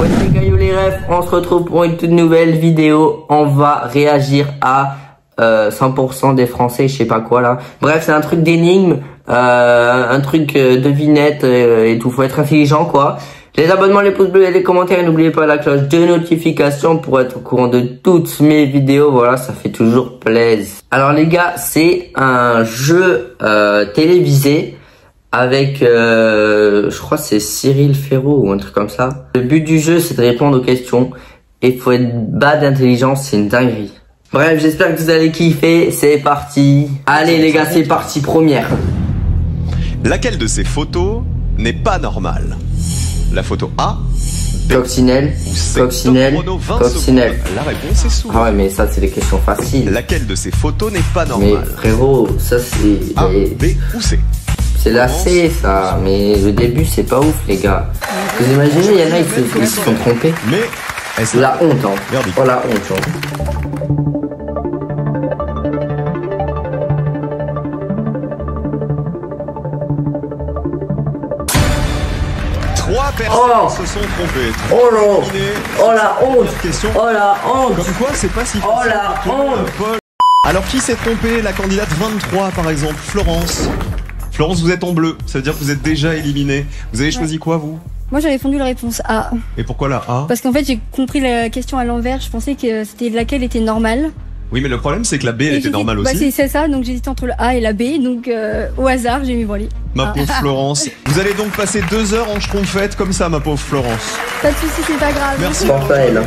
Ouais les gars, yo les refs, on se retrouve pour une toute nouvelle vidéo. On va réagir à 100% des Français, je sais pas quoi là. Bref, c'est un truc d'énigme, un truc devinette et tout. Faut être intelligent quoi. Les abonnements, les pouces bleus et les commentaires. N'oubliez pas la cloche de notification pour être au courant de toutes mes vidéos. Voilà, ça fait toujours plaisir. Alors les gars, c'est un jeu télévisé avec, je crois que c'est Cyril Ferraud ou un truc comme ça. Le but du jeu, c'est de répondre aux questions. Et faut être bas d'intelligence, c'est une dinguerie. Bref, j'espère que vous allez kiffer. C'est parti. Allez les gars, c'est parti. Première. Laquelle de ces photos n'est pas normale? La photo A, B, Coccinelle, ou C. coccinelle, Top chrono, 20 coccinelle. secondes. La réponse est souvent. Ah ouais, mais ça, c'est des questions faciles. Laquelle de ces photos n'est pas Mais normale? frérot, ça, c'est... A, B ou C? C'est la C, ça. Mais le début, c'est pas ouf, les gars. Vous imaginez, il y en a, ils se sont trompés. Mais est-ce La honte, hein. Merdique. Oh, la honte, hein. 3 personnes se sont trompées. Oh non. Terminé. Oh la honte. Question. Oh la honte. Comme quoi, c'est pas si Oh facile la pour tout le monde, honte. Paul. Alors, qui s'est trompé? La candidate 23, par exemple, Florence. Florence, vous êtes en bleu. Ça veut dire que vous êtes déjà éliminée. Vous avez choisi quoi, vous? Moi j'ai répondu la réponse A. Et pourquoi la A? Parce qu'en fait j'ai compris la question à l'envers, je pensais que c'était laquelle était normale. Oui, mais le problème, c'est que la B, elle Et était j'hésite- normale bah, aussi. c'est ça, donc j'hésitais entre le A et la B, donc au hasard j'ai mis voler. Ma pauvre Florence. Vous allez donc passer 2 heures en schtroumpfette comme ça, ma pauvre Florence. Pas de soucis, c'est pas grave. Merci. Bon, ça, elle.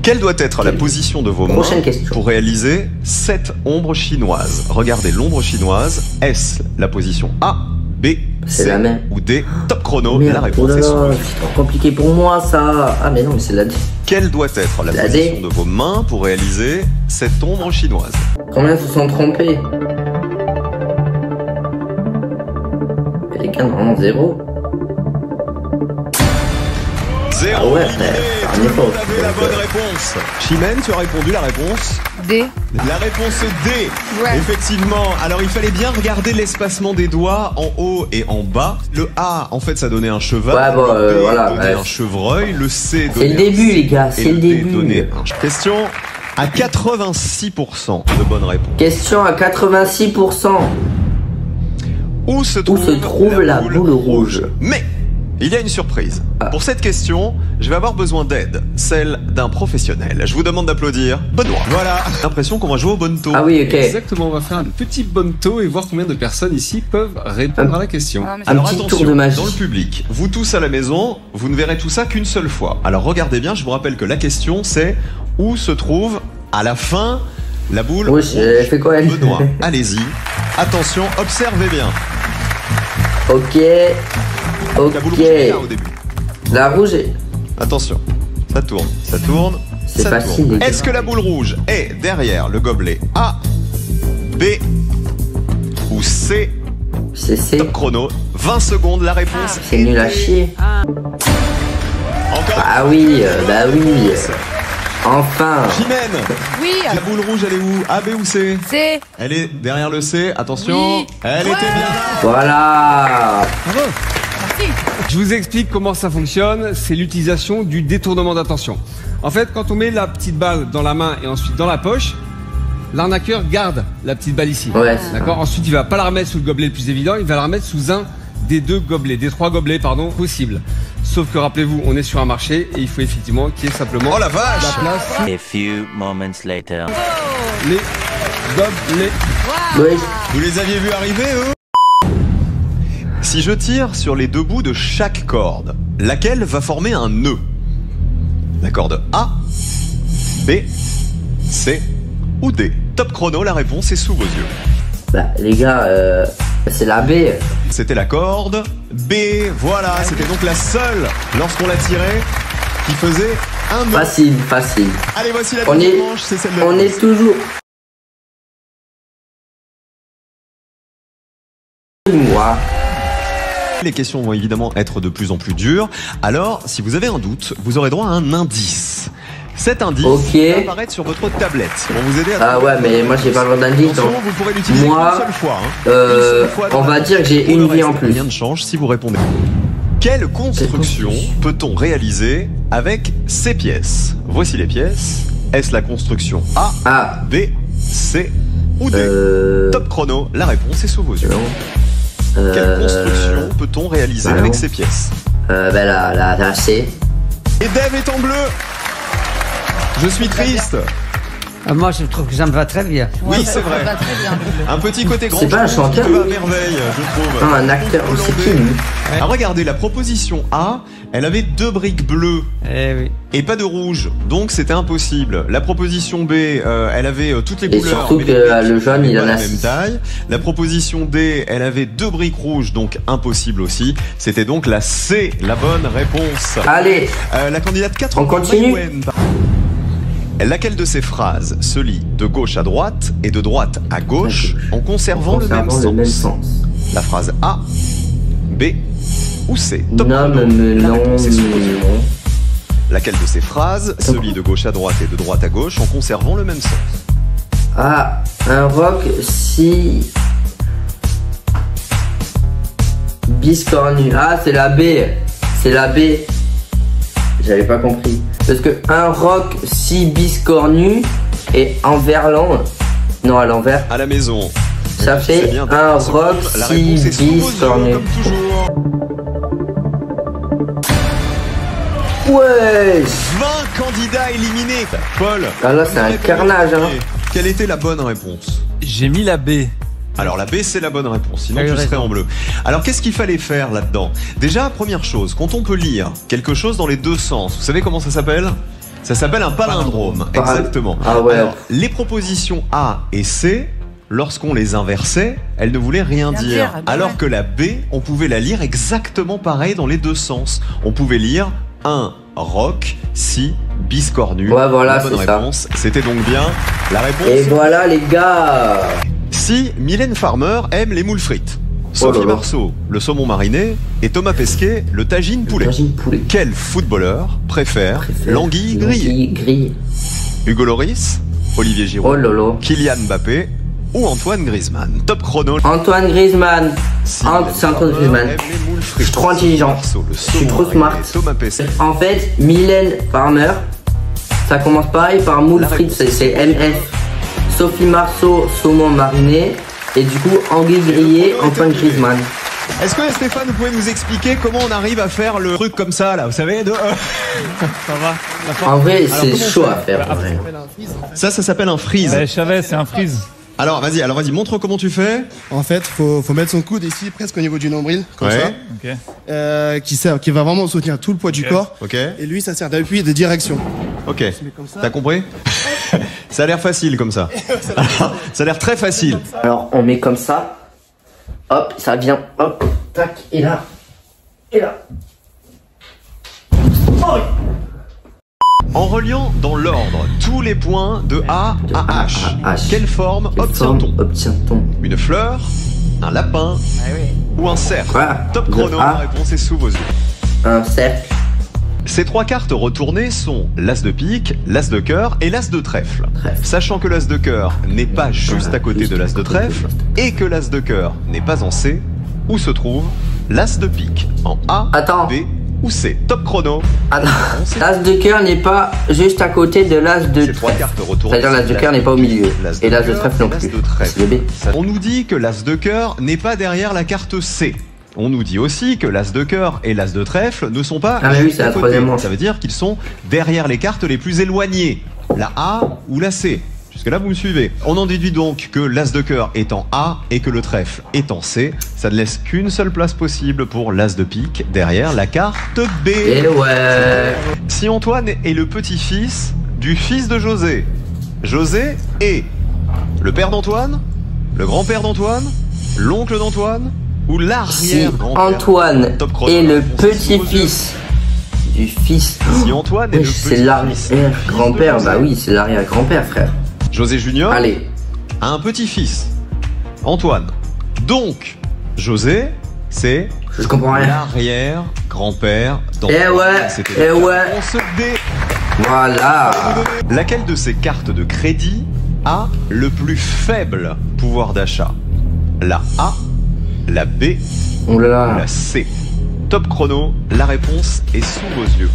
Quelle doit être la position de vos mains Prochaine question. pour réaliser cette ombre chinoise? Regardez l'ombre chinoise. Est-ce la position A, B, C'est C la même. ou D? Top chrono, Merde, la oh réponse là est là, souvent. c'est trop compliqué pour moi, ça. Ah, mais non, mais c'est la D. Quelle doit être la La position D. de vos mains pour réaliser cette ombre chinoise? Combien se sont trompés? Les gars, normalement, 0. 0. Ah ouais, frère, c'est un effort. Vous avez la bonne réponse. Chimène, tu as répondu la réponse? D. La réponse est D. Ouais. Effectivement. Alors il fallait bien regarder l'espacement des doigts en haut et en bas. Le A, en fait, ça donnait un cheval. Ouais, bon, le B voilà, donnait ouais. un chevreuil. Le C C'est donnait le début, un- les gars, et c'est le D début. donnait un- Question à 86% de bonnes réponses. Question à 86%. Où se trouve la boule rouge? Mais il y a une surprise. Ah. Pour cette question, je vais avoir besoin d'aide, celle d'un professionnel. Je vous demande d'applaudir Benoît. Voilà. L'impression qu'on va jouer au bonneto. Ah oui, ok. Exactement, on va faire un petit bonneto et voir combien de personnes ici peuvent répondre à la question. Ah, mais Un Alors petit attention, tour de magie. dans le public, vous tous à la maison, vous ne verrez tout ça qu'une seule fois. Alors regardez bien, je vous rappelle que la question c'est où se trouve à la fin la boule Oui, rouge? elle fait quoi, elle? Benoît, allez-y. Attention, observez bien. Ok. La boule rouge est là au Ok. début. La rouge est... Attention, ça tourne, ça tourne. C'est ça facile, tourne. les gars. Est-ce que la boule rouge est derrière le gobelet A, B ou C? C'est C. Top chrono, 20 secondes, la réponse. C'est nul à chier. Encore. Ah oui, bah oui. Enfin. Chimène, Oui. la boule rouge, elle est où? A, B ou C? C. Elle est derrière le C, attention. Oui. Elle Ouais. était bien là. Voilà. Merci. Je vous explique comment ça fonctionne, c'est l'utilisation du détournement d'attention. En fait, quand on met la petite balle dans la main et ensuite dans la poche, l'arnaqueur garde la petite balle ici. Ouais, c'est D'accord. Ensuite, il va pas la remettre sous le gobelet le plus évident, il va la remettre sous un des trois gobelets, possibles. Sauf que rappelez-vous, on est sur un marché et il faut effectivement qu'il y ait simplement Oh la vache. la place A few moments later. les gobelets. Oui. Vous les aviez vus arriver, eux? Si je tire sur les deux bouts de chaque corde, laquelle va former un nœud? La corde A, B, C ou D? Top chrono, la réponse est sous vos yeux. Bah, les gars, c'est la B. C'était la corde B, voilà, c'était donc la seule, lorsqu'on la tirait, qui faisait un nœud. Facile, facile. Allez, voici la On deuxième est- manche, c'est celle de On est toujours... Moi. Les questions vont évidemment être de plus en plus dures. Alors, si vous avez un doute, vous aurez droit à un indice. Cet indice Ok. va apparaître sur votre tablette pour vous aider à... Ah ouais, mais moi j'ai pas le droit d'indice. Attention, donc, vous pourrez l'utiliser Moi, une seule fois. Hein. Une seule fois dans on la va manche. dire que j'ai Pour une le vie reste, en plus. Rien ne change si vous répondez. Quelle construction peut-on réaliser avec ces pièces? Voici les pièces. Est-ce la construction A, B, C ou D? Top chrono, la réponse est sous vos yeux. Quelle construction peut-on réaliser avec ces pièces? La C. Et Dave est en bleu. Je suis triste. Moi, je trouve que ça me va très bien. Oui, c'est vrai. Un petit côté grand. C'est pas un chanteur, qui va à merveille, je trouve. Non, un acteur aussi qui lui. Ah, regardez, la proposition A, elle avait 2 briques bleues. Eh oui. Et pas de rouge, donc c'était impossible. La proposition B, elle avait toutes les Et couleurs, surtout mais que les briques le jaune, il n'étaient en pas a la même 6. taille. La proposition D, elle avait 2 briques rouges, donc impossible aussi. C'était donc la C, la bonne réponse. Allez, La candidate 4. on continue. Laquelle de ces phrases se lit de gauche à droite et de droite à gauche en conservant le même sens? La phrase A, B ou C? Top chrono. La réponse est sous vos yeux. Laquelle de ces phrases se lit de gauche à droite et de droite à gauche en conservant le même sens? Ah, un rock si biscornu. Ah, c'est la B. C'est la B. J'avais pas compris. Parce que un roc si biscornu et en verlan. Non, à l'envers. À la maison. Ça fait bien, un roc la si réponse est sous vos yeux, biscornu. comme toujours. Ouais. 20 candidats éliminés. Paul. Ah là, c'est un carnage, hein. Quelle était la bonne réponse? J'ai mis la B. Alors la B, c'est la bonne réponse, sinon Oui, tu raison. serais en bleu. Alors qu'est-ce qu'il fallait faire là-dedans? Déjà, première chose, quand on peut lire quelque chose dans les deux sens, vous savez comment ça s'appelle? Ça s'appelle un palindrome, exactement. Ah ouais. Alors, les propositions A et C, lorsqu'on les inversait, elles ne voulaient rien dire. Alors que la B, on pouvait la lire exactement pareil dans les deux sens. On pouvait lire un roc si biscornu. Ouais, voilà, la bonne c'est ça. réponse, c'était donc bien la réponse. Et voilà, les gars. Si Mylène Farmer aime les moules frites, Sophie là là. Marceau, le saumon mariné, et Thomas Pesquet, le tagine poulet. Tagine poulet. Quel footballeur préfère l'anguille grillée? L'anguille grillée. Hugo Lloris, Olivier Oh Giroud, lolo. Kylian Mbappé ou Antoine Griezmann? Top chrono. Antoine Griezmann. Si C'est Mylène Antoine Farmer Griezmann. aime les moules frites, Je suis trop Sophie intelligent. Marceau, le Je suis saumon trop mariné, smart. Thomas Pesquet. En fait, Mylène Farmer, ça commence pareil par moule frites, c'est MF. Sophie Marceau, saumon mariné. Et du coup, anguille grillée, Antoine Griezmann. Est-ce que Stéphane, vous pouvez nous expliquer comment on arrive à faire le truc comme ça là, vous savez de... Ça va. En vrai, c'est chaud à faire. en vrai. Ça s'appelle un freeze. Je savais, c'est un freeze. Alors vas-y, montre comment tu fais. En fait, faut mettre son coude ici, presque au niveau du nombril, comme Ouais. Ok. ça, qui va vraiment soutenir tout le poids du corps. Ok. Et lui, ça sert d'appui et de direction. Ok. comme ça. T'as compris? Ça a l'air facile comme ça. Ça a l'air très facile. Alors, on met comme ça. Hop, ça vient. Hop, tac, et là. Et là. Oh, En reliant dans l'ordre tous les points de A à H, à H. quelle forme quelle forme obtient-on? obtient-on? Une fleur, un lapin ou un cercle? Voilà. Top De chrono, A. la réponse est sous vos yeux. Un cercle. Ces trois cartes retournées sont l'as de pique, l'as de cœur et l'as de trèfle. Trèfle. Sachant que l'as de cœur n'est pas juste à côté de l'as de trèfle et que l'as de cœur n'est pas en C, où se trouve l'as de pique? En A, Attends. B ou C? Top chrono. Ah non. L'as de cœur n'est pas juste à côté de l'as de Ces trois trèfle. cartes retournées. C'est-à-dire l'as de cœur n'est pas au milieu. Et l'as de trèfle non l'as plus. de trèfle. C'est le B. On nous dit que l'as de cœur n'est pas derrière la carte C. On nous dit aussi que l'as de cœur et l'as de trèfle ne sont pas Ah mais oui, juste c'est à la côté. troisième manche. Ça veut dire qu'ils sont derrière les cartes les plus éloignées. La A ou la C. Jusque là, vous me suivez. On en déduit donc que l'as de cœur est en A et que le trèfle est en C. Ça ne laisse qu'une seule place possible pour l'as de pique derrière la carte B. Et ouais. Si Antoine est le petit-fils du fils de José, José est le père d'Antoine, le grand-père d'Antoine, l'oncle d'Antoine ou Si l'arrière-grand-père? Antoine Top chrono, est le réponse sous vos yeux. petit-fils du fils. Si Antoine est Oui, le c'est petit-fils l'arrière-grand-père. du fils de Bah José, oui, c'est l'arrière-grand-père, frère. José Junior Allez. a un petit-fils, Antoine. Donc, José, c'est Je comprends rien. l'arrière-grand-père d'Antoine. Eh ouais, C'était eh la ouais. réponse D. Voilà. Laquelle de ces cartes de crédit a le plus faible pouvoir d'achat? La A, la B Oh là ou là. la C? Top chrono, la réponse est sous vos yeux.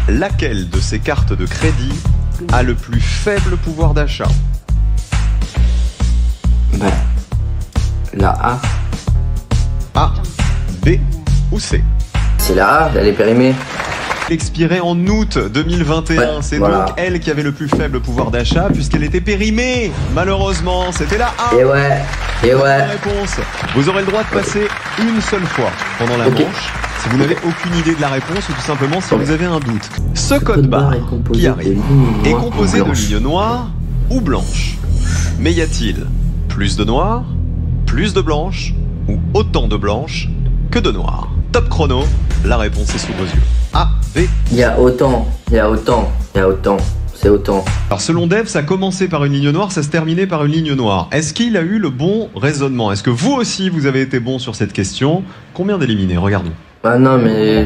Laquelle de ces cartes de crédit a le plus faible pouvoir d'achat? Bah, la A. A, B ou C? C'est la A, elle est périmée. Expirée en août 2021. Ouais, c'est voilà. donc elle qui avait le plus faible pouvoir d'achat puisqu'elle était périmée. Malheureusement, c'était la A. Et ouais, et Bonne ouais. réponse. Vous aurez le droit de passer une seule fois pendant la Ok. manche si vous n'avez aucune idée de la réponse ou tout simplement si vous avez un doute. Ce code barre qui arrive est composé de lignes noires ou blanches. Mais y a-t-il plus de noires, plus de blanches ou autant de blanches que de noires? Top chrono, la réponse est sous vos yeux. A, B. Il y a autant, il y a autant, il y a autant. C'est autant. Alors selon Dev, ça a commencé par une ligne noire, ça se terminait par une ligne noire. Est-ce qu'il a eu le bon raisonnement? Est-ce que vous aussi, vous avez été bon sur cette question? Combien d'éliminés? Regardons. Ah non, mais...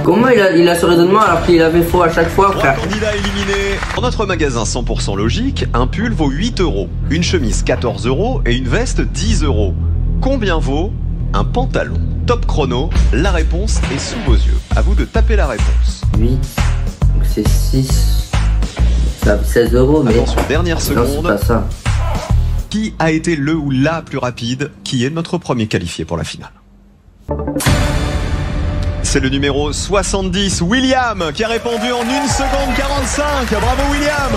Comment il a ce raisonnement alors qu'il avait faux à chaque fois, 3 frère? candidats éliminés. Dans notre magasin 100% logique, un pull vaut 8 €, une chemise 14 € et une veste 10 €. Combien vaut un pantalon? Top chrono, la réponse est sous vos yeux. À vous de taper la réponse. 8, donc c'est 6... Ça fait 16 €, mais... Attention, dernière Non, c'est seconde. pas ça. Qui a été le ou la plus rapide? Qui est notre premier qualifié pour la finale? C'est le numéro 70, William, qui a répondu en 1 seconde 45. Bravo William.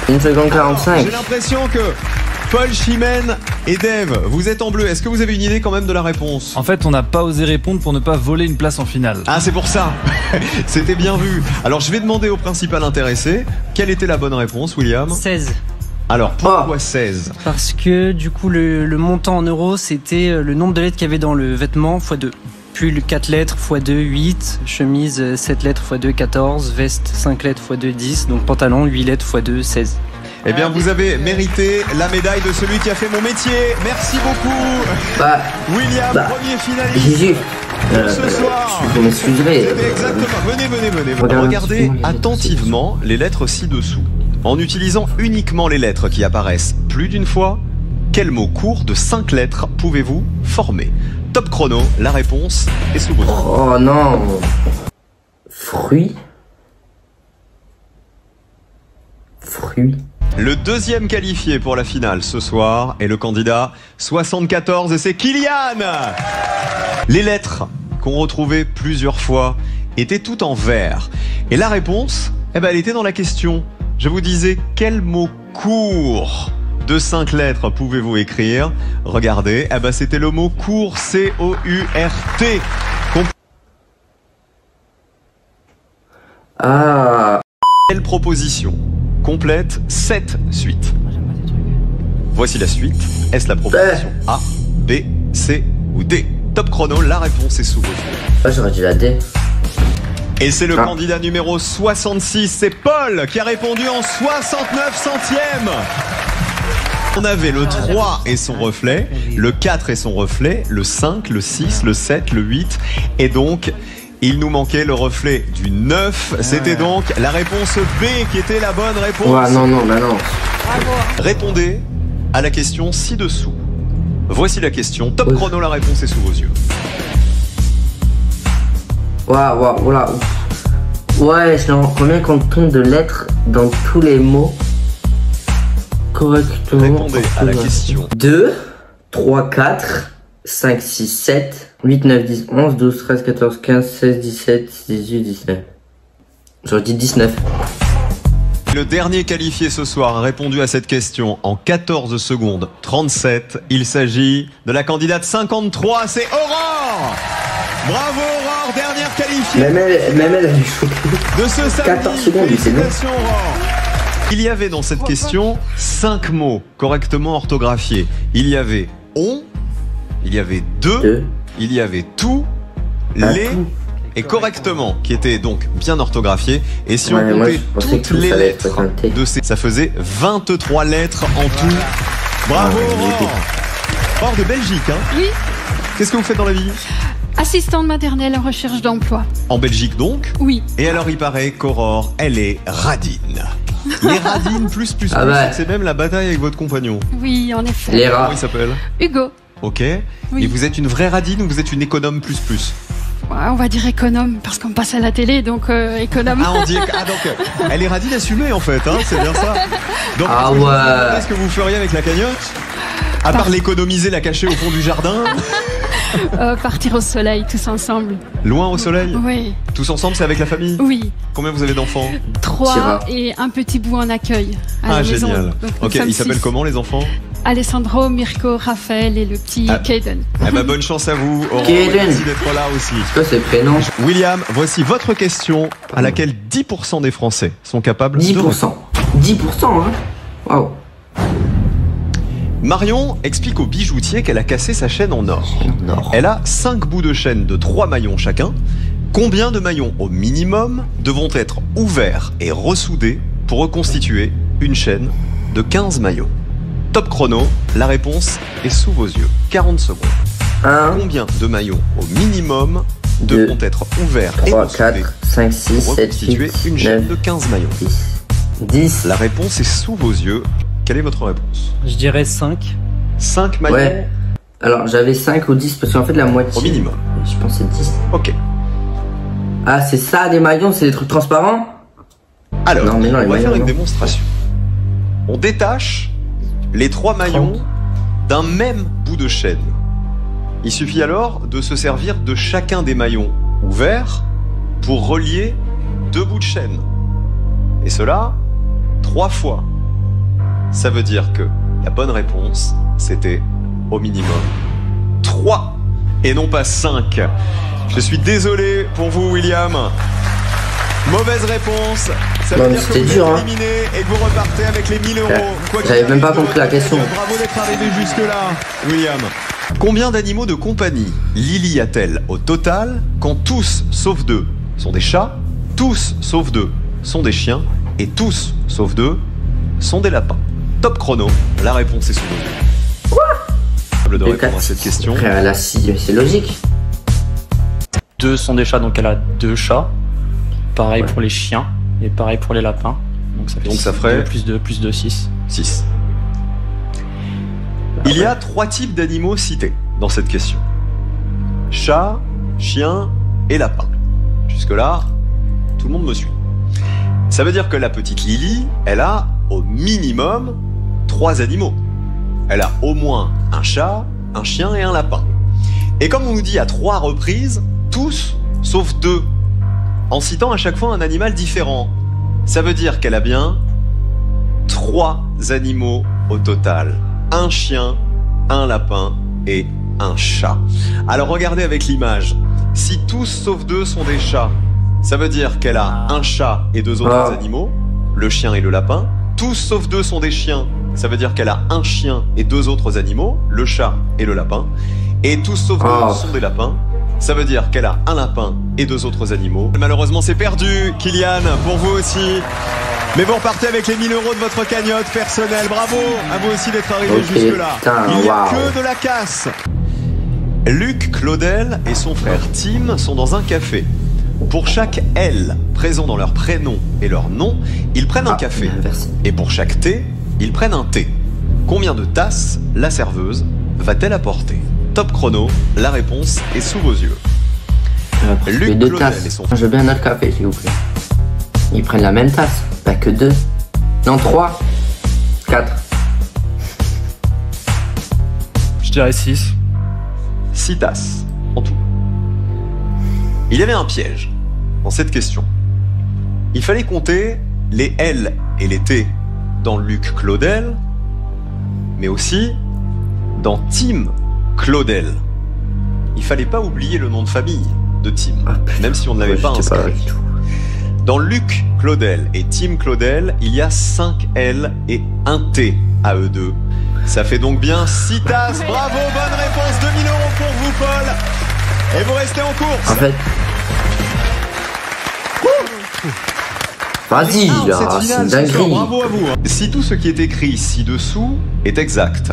1 seconde 45. J'ai l'impression que Paul, Chimène et Dev, vous êtes en bleu. Est-ce que vous avez une idée quand même de la réponse? En fait, on n'a pas osé répondre pour ne pas voler une place en finale. Ah, c'est pour ça. C'était bien vu. Alors, je vais demander au principal intéressé, quelle était la bonne réponse, William? 16. Alors, pourquoi 16? Parce que du coup le montant en euros c'était le nombre de lettres qu'il y avait dans le vêtement x 2. Pull 4 lettres x 2, 8. Chemise 7 lettres x 2, 14. Veste 5 lettres x 2, 10. Donc pantalon 8 lettres x 2, 16. Eh bien, vous avez mérité la médaille de celui qui a fait mon métier. Merci beaucoup. Bah, William, bah, premier finaliste. Jésus, Ce soir. vous m'excuserez. C'était exactement. Venez. Regarde Regardez un petit peu, attentivement les lettres ci-dessous. En utilisant uniquement les lettres qui apparaissent plus d'une fois, quel mot court de 5 lettres pouvez-vous former? Top chrono, la réponse est sous vos yeux. Oh non. Fruit. Fruit. Le deuxième qualifié pour la finale ce soir est le candidat 74 et c'est Kylian. Les lettres qu'on retrouvait plusieurs fois étaient toutes en vert. Et la réponse, elle était dans la question. Je vous disais, quel mot court de 5 lettres pouvez-vous écrire? Regardez, c'était le mot court, C-O-U-R-T. Ah. Quelle proposition complète 7 suites? Voici la suite. Est-ce la proposition A, B, C ou D? Top chrono, la réponse est sous vos yeux. Ah, j'aurais dit la D. Et c'est le candidat numéro 66, c'est Paul qui a répondu en 69 centièmes. On avait le 3 et son reflet, le 4 et son reflet, le 5, le 6, le 7, le 8 et donc il nous manquait le reflet du 9. C'était donc la réponse B qui était la bonne réponse. Ouais, non, bah non. Répondez à la question ci-dessous. Voici la question. Top chrono, la réponse est sous vos yeux. Waouh, voilà. Ouais, je rends combien qu'on tombe de lettres dans tous les mots correctement. Répondez à la question. 2, 3, 4, 5, 6, 7, 8, 9, 10, 11, 12, 13, 14, 15, 16, 17, 18, 19. J'aurais dit 19. Le dernier qualifié ce soir a répondu à cette question en 14 secondes 37. Il s'agit de la candidate 53, c'est Aurore. Bravo Aurore, dernière qualifiée. Même elle a eu choqué. De ce samedi. 14 secondes, c'est bon. Félicitations Aurore. Il y avait dans cette question 5 mots correctement orthographiés. Il y avait on, il y avait deux. Il y avait tout, les et correctement, qui étaient donc bien orthographiés. Et si on comptait toutes les lettres de ces, ça faisait 23 lettres en tout. Bravo Aurore. Aurore de Belgique, hein? Oui. Qu'est-ce que vous faites dans la vie? Assistante maternelle en recherche d'emploi. En Belgique donc? Oui. Et alors il paraît qu'Aurore, elle est radine. Les radines plus, Ah bah. c'est même la bataille avec votre compagnon. Oui, en effet. Les rats. Comment il s'appelle? Hugo. Ok. Oui. Et vous êtes une vraie radine ou vous êtes une économe plus plus? Ouais, on va dire économe, parce qu'on passe à la télé, donc économe. Ah, on dit. Ah, donc, elle est radine assumée en fait, hein, c'est bien ça. Donc, Ah est-ce que je vous ouais. demandais ce que vous feriez avec la cagnotte? À part l'économiser, la cacher au fond du jardin, Partir au soleil, tous ensemble. loin au soleil. Oui, Tous ensemble, c'est avec la famille? oui. Combien vous avez d'enfants? 3 Tira. et un petit bout en accueil. À Ah, la maison. génial. Donc, nous Ok, sommes ils s'appellent 6. comment les enfants? Alessandro, Mirko, Raphaël et le petit Ah. Kaden. Eh ben, bonne chance à vous. Aurore, Kaden. merci d'être là aussi. C'est quoi ces prénoms? William, voici votre question à laquelle 10% des Français sont capables de 10%. 10%, hein? Waouh. Marion explique au bijoutier qu'elle a cassé sa chaîne en or. Non. Elle a 5 bouts de chaîne de 3 maillons chacun. Combien de maillons au minimum devront être ouverts et ressoudés pour reconstituer une chaîne de 15 maillots? Top chrono, la réponse est sous vos yeux. 40 secondes. 1, Combien de maillons au minimum Deux, devront être ouverts et 3, ressoudés 4, 5, 6, pour 7, reconstituer 8, une chaîne 9, de 15 maillons? 10. 10. La réponse est sous vos yeux. Quelle est votre réponse? Je dirais 5. 5 maillons Ouais. Alors j'avais 5 ou 10 parce qu'en fait la moitié. au minimum. Je pense que c'est 10. Ok. Ah, c'est ça des maillons, c'est des trucs transparents? Alors, Non, mais non, les on va faire maillons, une non. démonstration. On détache les 3 maillons d'un même bout de chaîne. Il suffit alors de se servir de chacun des maillons ouverts pour relier 2 bouts de chaîne. Et cela 3 fois. Ça veut dire que la bonne réponse, c'était au minimum 3 et non pas 5. Je suis désolé pour vous, William. Mauvaise réponse. Ça veut Ouais, mais dire que c'était vous dur, êtes hein. éliminé et que vous repartez avec les 1000 euros. Quoi qu'il J'avais même arrive pas de compris la votre question. côté, bravo d'être arrivé jusque-là, William. Combien d'animaux de compagnie Lily a-t-elle au total quand tous sauf 2 sont des chats, tous sauf 2 sont des chiens et tous sauf 2 sont des lapins? Top chrono, la réponse est sous vos yeux. Quoi? De répondre à cette question. Frère, là, si, c'est logique. 2 sont des chats, donc elle a 2 chats. Pareil Ouais. pour les chiens et pareil pour les lapins. Donc ça fait Donc six, ça ferait- 2 plus 2, 6. 6. Il y a 3 types d'animaux cités dans cette question. Chat, chien et lapin. Jusque-là, tout le monde me suit. Ça veut dire que la petite Lily, elle a au minimum 3 animaux. Elle a au moins un chat, un chien et un lapin. Et comme on nous dit à 3 reprises, tous sauf 2, en citant à chaque fois un animal différent, ça veut dire qu'elle a bien 3 animaux au total. Un chien, un lapin et un chat. Alors regardez avec l'image. Si tous sauf 2 sont des chats, ça veut dire qu'elle a un chat et 2 autres animaux, le chien et le lapin. Tous sauf 2 sont des chiens, ça veut dire qu'elle a un chien et 2 autres animaux, le chat et le lapin. Et tous sauf 2 sont des lapins, ça veut dire qu'elle a un lapin et 2 autres animaux. Malheureusement c'est perdu, Kylian, pour vous aussi. Mais vous repartez avec les 1000 euros de votre cagnotte personnelle. Bravo à vous aussi d'être arrivé Ok, jusque-là. putain, Il n'y a waouh. que de la casse. Luc Claudel et son frère Tim sont dans un café. Pour chaque L présent dans leur prénom et leur nom, ils prennent un café. Et pour chaque T, ils prennent un thé. Combien de tasses la serveuse va-t-elle apporter? Top chrono, la réponse est sous vos yeux. Les 2 tasses. Je veux bien un autre café, s'il vous plaît. Ils prennent la même tasse. Pas que 2. Non, 3. 4. Je dirais 6. 6 tasses en tout. Il y avait un piège dans cette question. Il fallait compter les L et les T dans Luc Claudel, mais aussi dans Tim Claudel. Il fallait pas oublier le nom de famille de Tim, même si on ne l'avait pas inscrit. Dans Luc Claudel et Tim Claudel, il y a 5 L et 1 T à eux deux. Ça fait donc bien 6 tasses. Bravo, bonne réponse. 2000 euros pour vous, Paul. Et vous restez en course. En fait. Vas-y, là, c'est une dinguerie. Bravo à vous. Si tout ce qui est écrit ci-dessous est exact,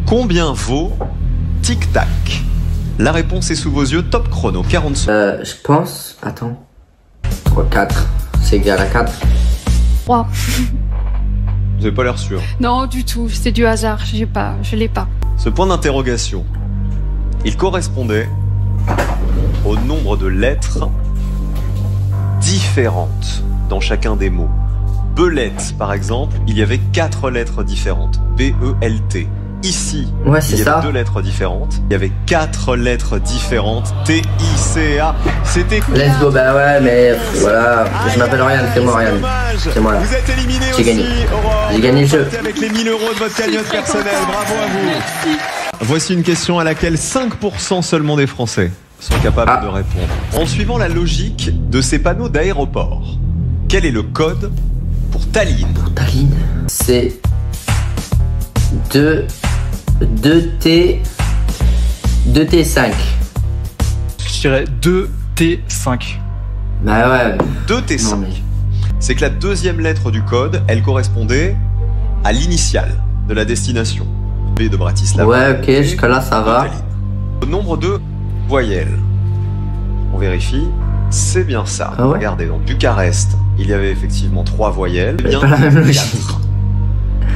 combien vaut Tic Tac? La réponse est sous vos yeux. Top chrono, 40 secondes. Je pense. Attends. 3, 4. C'est égal à 4. 3. Vous avez pas l'air sûr. Non, du tout. C'est du hasard. Je l'ai pas. Ce point d'interrogation, il correspondait au nombre de lettres différentes dans chacun des mots. Belette, par exemple, il y avait 4 lettres différentes. B-E-L-T. Ici, ouais, il y ça. avait 2 lettres différentes. Il y avait 4 lettres différentes. T-I-C-A. C'était... Let's go, bah ouais, mais voilà. Je m'appelle Ryan, c'est moi Ryan. C'est moi là. Vous êtes éliminé J'ai gagné. Aurore. J'ai gagné le jeu. Avec les 1000 € de votre cagnotte personnelle. Bravo à vous. Voici une question à laquelle 5% seulement des Français sont capables de répondre. En suivant la logique de ces panneaux d'aéroport, quel est le code pour Tallinn? Tallinn, c'est 2T5. Je dirais 2T5. Bah ouais. 2T5. Non, mais... C'est que la deuxième lettre du code, elle correspondait à l'initiale de la destination. B de Bratislava. Ouais, ok, jusqu'à là ça va. Le nombre de voyelles. On vérifie. C'est bien ça. Ah ouais. Regardez, donc Bucarest, il y avait effectivement 3 voyelles. C'est pas la même logique.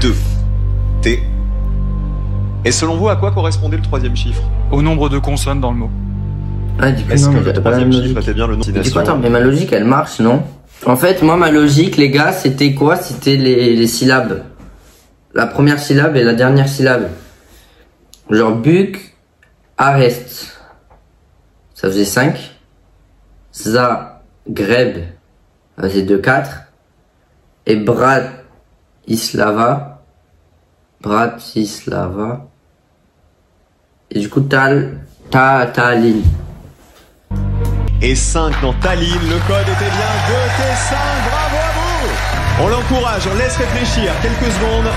2. T. Et selon vous, à quoi correspondait le troisième chiffre? Au nombre de consonnes dans le mot. Ah, du coup, Est-ce non, que mais le t'as pas la même troisième chiffre logique. était bien le nom de Du coup, destination? attends, mais ma logique elle marche, non? En fait, moi, ma logique, les gars, c'était quoi? C'était les syllabes. La première syllabe et la dernière syllabe. Genre, Buc, Arest. Ça faisait 5. Zagreb. Ça faisait 2-4. Et Bratislava. Et du coup, Tallinn. Et 5 dans Tallinn, le code était bien 2T5, bravo à vous! On l'encourage, on laisse réfléchir quelques secondes.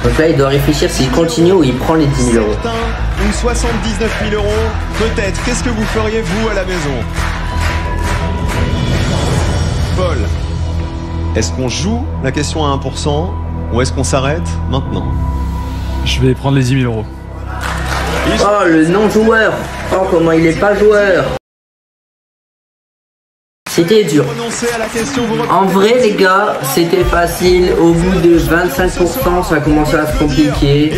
Donc là, il doit réfléchir s'il continue ou il prend les 10 000 €. Certains, ou 79 000 €, peut-être. Qu'est-ce que vous feriez, vous, à la maison? Paul, est-ce qu'on joue la question à 1% ou est-ce qu'on s'arrête maintenant? Je vais prendre les 10 000 €. Oh, le non-joueur. Oh, comment il est pas joueur. C'était dur. En vrai, les gars, c'était facile. Au bout de 25%, ça commençait à se compliquer.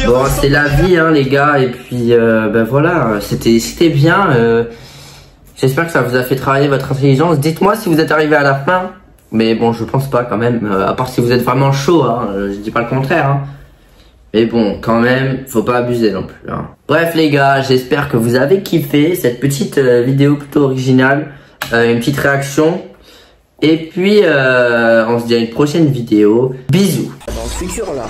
Bon, c'est la vie, hein, les gars. Et puis, ben voilà, c'était bien. J'espère que ça vous a fait travailler votre intelligence. Dites-moi si vous êtes arrivé à la fin. Mais bon, je pense pas quand même. À part si vous êtes vraiment chaud, hein. Je dis pas le contraire, hein. Mais bon, quand même, faut pas abuser non plus, hein. Bref, les gars, j'espère que vous avez kiffé cette petite vidéo plutôt originale. Une petite réaction. Et puis, on se dit à une prochaine vidéo. Bisous. Dans le futur, là.